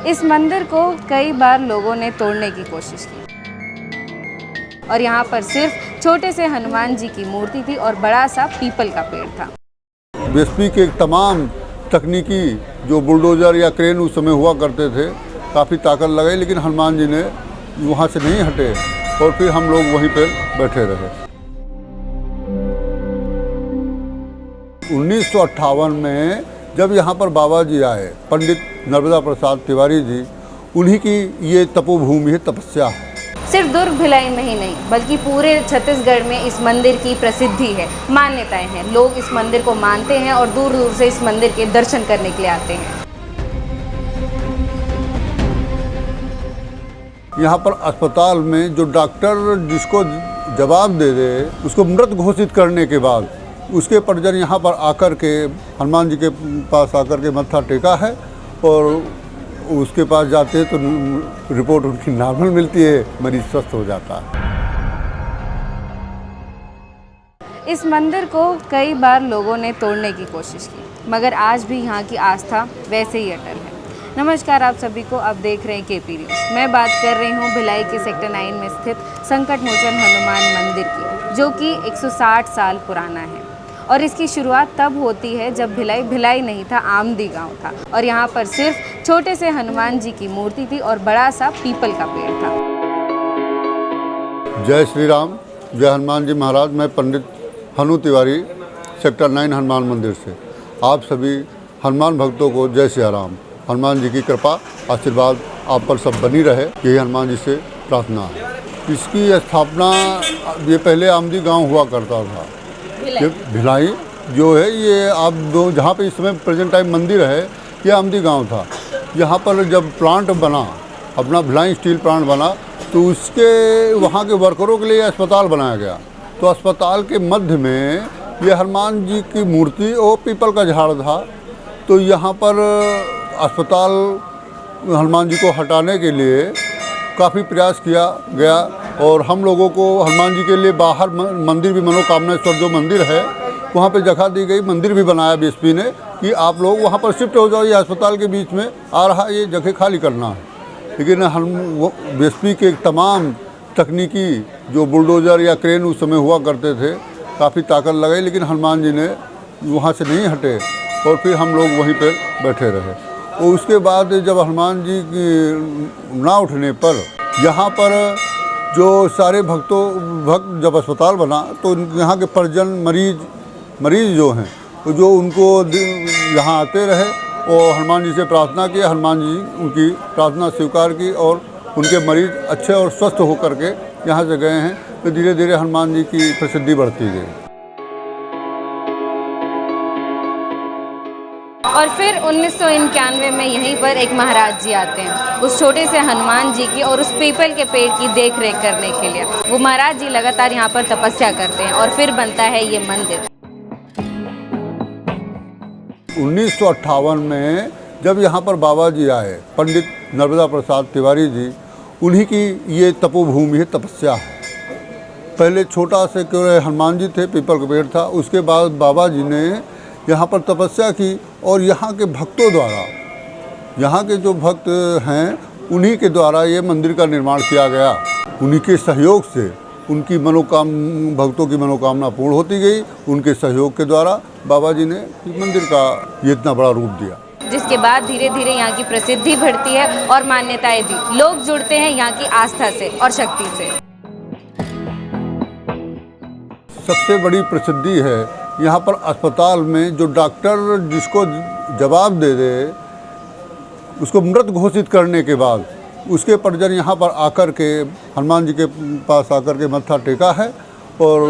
इस मंदिर को कई बार लोगों ने तोड़ने की कोशिश की और यहाँ पर सिर्फ छोटे से हनुमान जी की मूर्ति थी और बड़ा सा पीपल का पेड़ था। बीएसपी के तमाम तकनीकी जो बुलडोज़र या क्रेन उस समय हुआ करते थे, काफ़ी ताकत लगाई, लेकिन हनुमान जी ने वहाँ से नहीं हटे और फिर हम लोग वहीं पर बैठे रहे। 1958 में जब यहाँ पर बाबा जी आए, पंडित नर्मदा प्रसाद तिवारी जी, उन्हीं की ये तपोभूमि है, तपस्या है। सिर्फ दुर्ग भिलाई में ही नहीं बल्कि पूरे छत्तीसगढ़ में इस मंदिर की प्रसिद्धि है, मान्यताएं हैं। लोग इस मंदिर को मानते हैं और दूर दूर से इस मंदिर के दर्शन करने के लिए आते हैं। यहाँ पर अस्पताल में जो डॉक्टर जिसको जवाब दे दे, उसको मृत घोषित करने के बाद उसके परिजन यहाँ पर आकर के हनुमान जी के पास आकर के मत्था टेका है और उसके पास जाते हैं तो रिपोर्ट उनकी नॉर्मल मिलती है, मरीज स्वस्थ हो जाता है। इस मंदिर को कई बार लोगों ने तोड़ने की कोशिश की, मगर आज भी यहाँ की आस्था वैसे ही अटल है। नमस्कार आप सभी को, आप देख रहे हैं केपी न्यूज़। मैं बात कर रही हूँ भिलाई के सेक्टर 9 में स्थित संकट मोचन हनुमान मंदिर की, जो कि 160 साल पुराना है और इसकी शुरुआत तब होती है जब भिलाई नहीं था, आमदी गांव था और यहाँ पर सिर्फ छोटे से हनुमान जी की मूर्ति थी और बड़ा सा पीपल का पेड़ था। जय श्री राम, जय हनुमान जी महाराज। मैं पंडित हनु तिवारी, सेक्टर 9 हनुमान मंदिर से आप सभी हनुमान भक्तों को जय श्री राम। हनुमान जी की कृपा आशीर्वाद आप पर सब बनी रहे, यही हनुमान जी से प्रार्थना है। इसकी स्थापना ये पहले आमदी गांव हुआ करता था। ये भिलाई जो है, ये आप दो जहाँ पे इस समय प्रेजेंट टाइम मंदिर है, ये आमदी गांव था। यहाँ पर जब प्लांट बना, अपना भिलाई स्टील प्लांट बना, तो उसके वहाँ के वर्करों के लिए अस्पताल बनाया गया। तो अस्पताल के मध्य में ये हनुमान जी की मूर्ति और पीपल का झाड़ था। तो यहाँ पर अस्पताल हनुमान जी को हटाने के लिए काफ़ी प्रयास किया गया और हम लोगों को हनुमान जी के लिए बाहर मंदिर भी, मनोकामनेश्वर जो मंदिर है वहाँ पे जगह दी गई, मंदिर भी बनाया बीएसपी ने कि आप लोग वहाँ पर शिफ्ट हो जाओ, ये अस्पताल के बीच में आ रहा, ये जगह खाली करना है। लेकिन हम बीएसपी के तमाम तकनीकी जो बुलडोज़र या क्रेन उस समय हुआ करते थे, काफ़ी ताकत लगाई, लेकिन हनुमान जी ने वहाँ से नहीं हटे और फिर हम लोग वहीं पर बैठे रहे। और उसके बाद जब हनुमान जी की ना उठने पर यहाँ पर जो सारे भक्त जब अस्पताल बना तो यहाँ के परिजन मरीज जो हैं, तो जो उनको यहाँ आते रहे और हनुमान जी से प्रार्थना की, हनुमान जी उनकी प्रार्थना स्वीकार की और उनके मरीज अच्छे और स्वस्थ होकर के यहाँ से गए हैं। तो धीरे धीरे हनुमान जी की प्रसिद्धि बढ़ती गई। और फिर 1991 में यहीं पर एक महाराज जी आते हैं उस छोटे से हनुमान जी की और उस पीपल के पेड़ की देख रेख करने के लिए। वो महाराज जी लगातार यहाँ पर तपस्या करते हैं और फिर बनता है ये मंदिर। 1958 में जब यहाँ पर बाबा जी आए, पंडित नर्मदा प्रसाद तिवारी जी, उन्हीं की ये तपोभूमि है, तपस्या है। पहले छोटा से केवल हनुमान जी थे, पीपल का पेड़ था। उसके बाद बाबा जी ने यहाँ पर तपस्या की और यहाँ के भक्तों द्वारा, यहाँ के जो भक्त हैं उन्हीं के द्वारा ये मंदिर का निर्माण किया गया। उन्हीं के सहयोग से उनकी भक्तों की मनोकामना पूर्ण होती गई। उनके सहयोग के द्वारा बाबा जी ने मंदिर का ये इतना बड़ा रूप दिया, जिसके बाद धीरे धीरे यहाँ की प्रसिद्धि बढ़ती है और मान्यताएं भी। लोग जुड़ते हैं यहाँ की आस्था से और शक्ति से। सबसे बड़ी प्रसिद्धि है यहाँ पर अस्पताल में जो डॉक्टर जिसको जवाब दे दे, उसको मृत घोषित करने के बाद उसके परिजन यहाँ पर आकर के हनुमान जी के पास आकर के मत्था टेका है और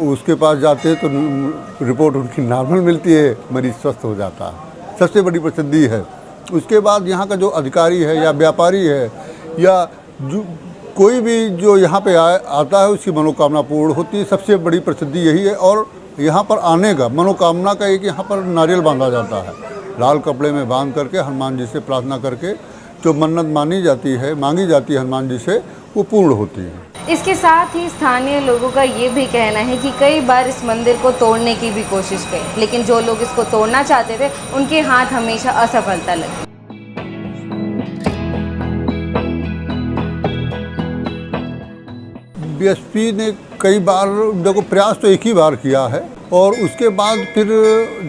उसके पास जाते हैं तो रिपोर्ट उनकी नॉर्मल मिलती है, मरीज स्वस्थ हो जाता है। सबसे बड़ी प्रसिद्धि है। उसके बाद यहाँ का जो अधिकारी है या व्यापारी है या जो कोई भी जो यहाँ पे आता है उसकी मनोकामना पूर्ण होती है। सबसे बड़ी प्रसिद्धि यही है। और यहाँ पर आने का मनोकामना का एक यहाँ पर नारियल बांधा जाता है, लाल कपड़े में बांध करके हनुमान जी से प्रार्थना करके जो मन्नत मांगी जाती है हनुमान जी से, वो पूर्ण होती है। इसके साथ ही स्थानीय लोगों का ये भी कहना है कि कई बार इस मंदिर को तोड़ने की भी कोशिश की, लेकिन जो लोग इसको तोड़ना चाहते थे उनके हाथ हमेशा असफलता लगी। बीएसपी ने कई बार, देखो प्रयास तो एक ही बार किया है, और उसके बाद फिर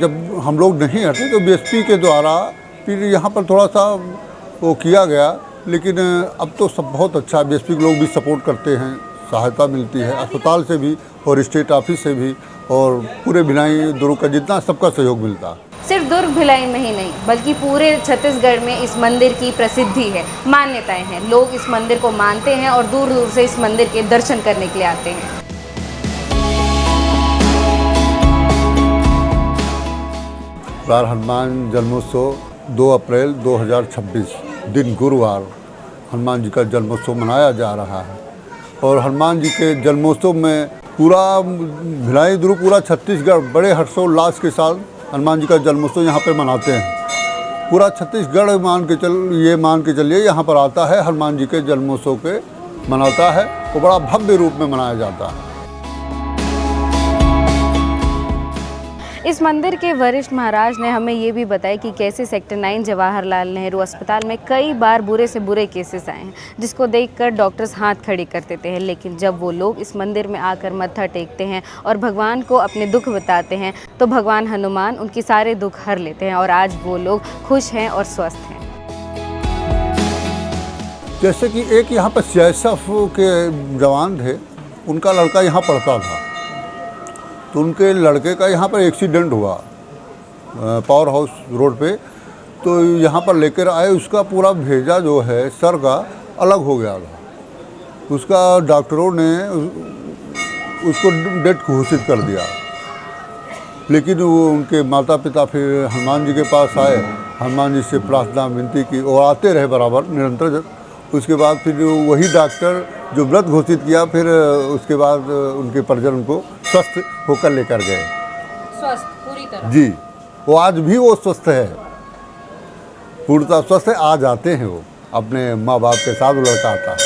जब हम लोग नहीं हटे तो बीएसपी के द्वारा फिर यहाँ पर थोड़ा सा वो किया गया, लेकिन अब तो सब बहुत अच्छा है। बीएसपी के लोग भी सपोर्ट करते हैं, सहायता मिलती है अस्पताल से भी और स्टेट ऑफिस से भी, और पूरे भिलाई दुर्ग का जितना सबका सहयोग मिलता है। सिर्फ दुर्ग भिलाई में ही नहीं बल्कि पूरे छत्तीसगढ़ में इस मंदिर की प्रसिद्धि है, मान्यताएं हैं। लोग इस मंदिर को मानते हैं और दूर दूर से इस मंदिर के दर्शन करने के लिए आते हैं। बार हनुमान जन्मोत्सव 2 अप्रैल 2026 दिन गुरुवार हनुमान जी का जन्मोत्सव मनाया जा रहा है, और हनुमान जी के जन्मोत्सव में पूरा भिलाई दुर्ग, पूरा छत्तीसगढ़ बड़े हर्षोल्लास के साथ हनुमान जी का जन्मोत्सव यहाँ पे मनाते हैं। पूरा छत्तीसगढ़ मान के चलिए यहाँ पर आता है, हनुमान जी के जन्मोत्सव के मनाता है, वो बड़ा भव्य रूप में मनाया जाता है। इस मंदिर के वरिष्ठ महाराज ने हमें ये भी बताया कि कैसे सेक्टर 9 जवाहरलाल नेहरू अस्पताल में कई बार बुरे से बुरे केसेस आए हैं, जिसको देखकर डॉक्टर्स हाथ खड़े कर देते हैं, लेकिन जब वो लोग इस मंदिर में आकर मत्था टेकते हैं और भगवान को अपने दुख बताते हैं तो भगवान हनुमान उनके सारे दुख हर लेते हैं और आज वो लोग खुश हैं और स्वस्थ हैं। जैसे कि एक यहाँ पर CISF के जवान थे, उनका लड़का यहाँ पढ़ता था, तो उनके लड़के का यहाँ पर एक्सीडेंट हुआ पावर हाउस रोड पे, तो यहाँ पर लेकर आए, उसका पूरा भेजा जो है सर का अलग हो गया था। उसका डॉक्टरों ने उसको डेथ घोषित कर दिया, लेकिन वो उनके माता पिता फिर हनुमान जी के पास आए, हनुमान जी से प्रार्थना विनती की और आते रहे बराबर निरंतर। उसके बाद फिर वही डॉक्टर जो व्रत घोषित किया, फिर उसके बाद उनके परिजन उनको स्वस्थ होकर लेकर गए, स्वस्थ पूरी तरह जी। वो आज भी वो स्वस्थ है, पूर्णतः स्वस्थ है। आज आते हैं वो अपने माँ बाप के साथ, वो लड़का आता है।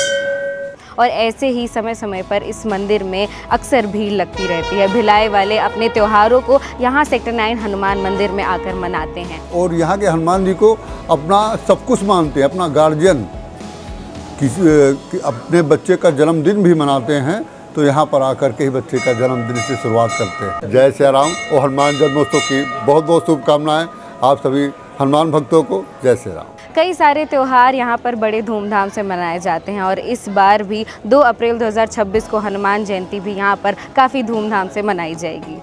और ऐसे ही समय समय पर इस मंदिर में अक्सर भीड़ लगती रहती है। भिलाई वाले अपने त्योहारों को यहाँ सेक्टर 9 हनुमान मंदिर में आकर मनाते हैं, और यहाँ के हनुमान जी को अपना सब कुछ मानते हैं, अपना गार्जियन। अपने बच्चे का जन्मदिन भी मनाते हैं, तो यहाँ पर आकर के ही बच्चे का जन्मदिन से शुरुआत करते हैं। जय श्री राम और हनुमान जन्मोत्सव की बहुत बहुत शुभकामनाएं आप सभी हनुमान भक्तों को। जय श्री राम। कई सारे त्यौहार यहाँ पर बड़े धूमधाम से मनाए जाते हैं और इस बार भी 2 अप्रैल 2026 को हनुमान जयंती भी यहाँ पर काफ़ी धूमधाम से मनाई जाएगी।